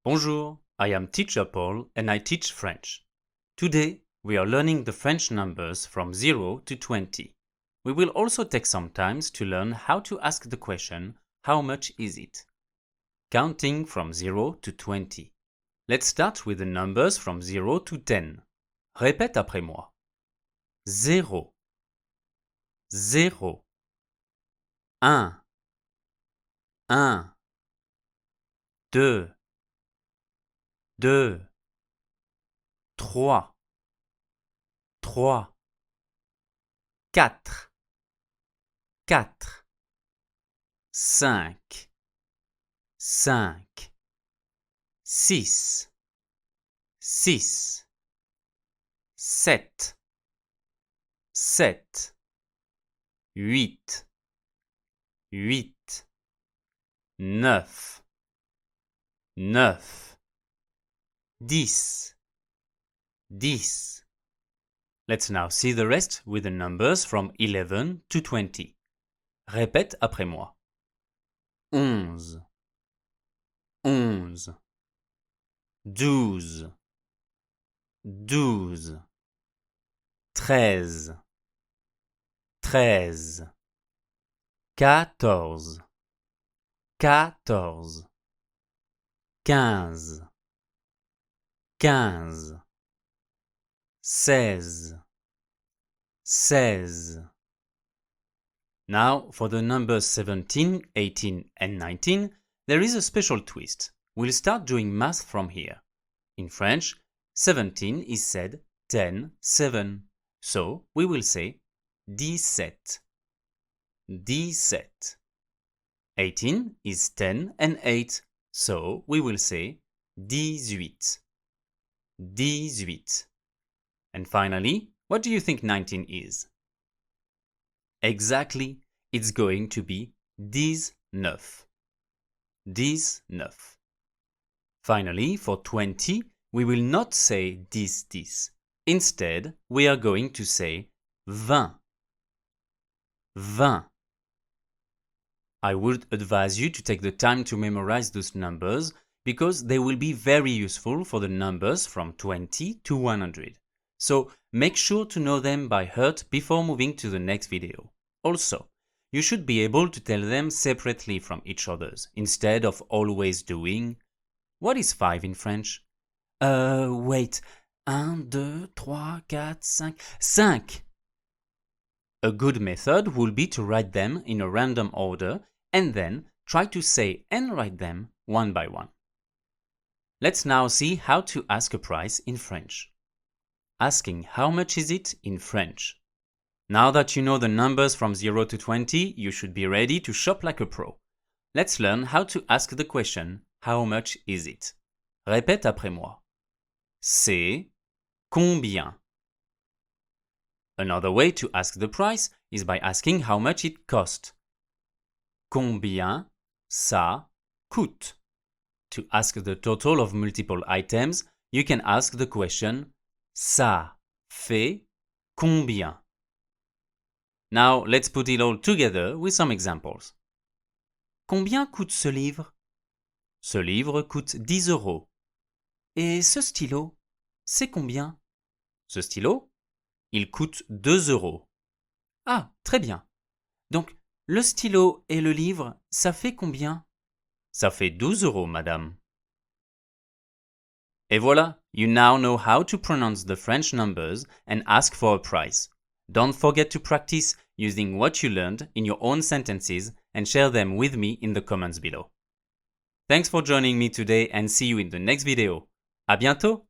Bonjour, I am teacher Paul and I teach French. Today we are learning the French numbers from 0 to 20. We will also take some time to learn how to ask the question, how much is it? Counting from 0 to 20. Let's start with the numbers from 0 to 10. Répète après moi. 0, 0, 1, 1, 2, 2, 3, 3, 4, 4, 5, 5, 6, 6, 7, 7, 8, 8, 9, 9, 10, 10. Let's now see the rest with the numbers from 11 to 20. Répète après moi. 11, 11, 12, 12, 13, 13, 14, 14, 15, 15, 16, 16. Now, for the numbers 17, 18, and 19, there is a special twist. We'll start doing math from here. In French, 17 is said 10, 7. So, we will say dix-sept, dix-sept. 18 is 10 and 8. So, we will say dix-huit, dix-huit. And finally, what do you think 19 is? Exactly, it's going to be dix-neuf, dix-neuf. Finally, for 20, we will not say dix. Instead, we are going to say vingt, vingt. I would advise you to take the time to memorize those numbers because they will be very useful for the numbers from 20 to 100. So make sure to know them by heart before moving to the next video. Also, you should be able to tell them separately from each other's instead of always doing. What is 5 in French? Wait. 1, 2, 3, 4, 5. 5. A good method would be to write them in a random order and then try to say and write them one by one. Let's now see how to ask a price in French. Asking how much is it in French. Now that you know the numbers from 0 to 20, you should be ready to shop like a pro. Let's learn how to ask the question, how much is it? Répète après moi. C'est combien? Another way to ask the price is by asking how much it cost. Combien ça coûte? To ask the total of multiple items, you can ask the question ça fait combien? Now let's put it all together with some examples. Combien coûte ce livre? Ce livre coûte 10 euros. Et ce stylo, c'est combien? Ce stylo? Il coûte 2 euros. Ah, très bien. Donc, le stylo et le livre, ça fait combien? Ça fait 12 euros, madame. Et voilà, you now know how to pronounce the French numbers and ask for a price. Don't forget to practice using what you learned in your own sentences and share them with me in the comments below. Thanks for joining me today and see you in the next video. À bientôt!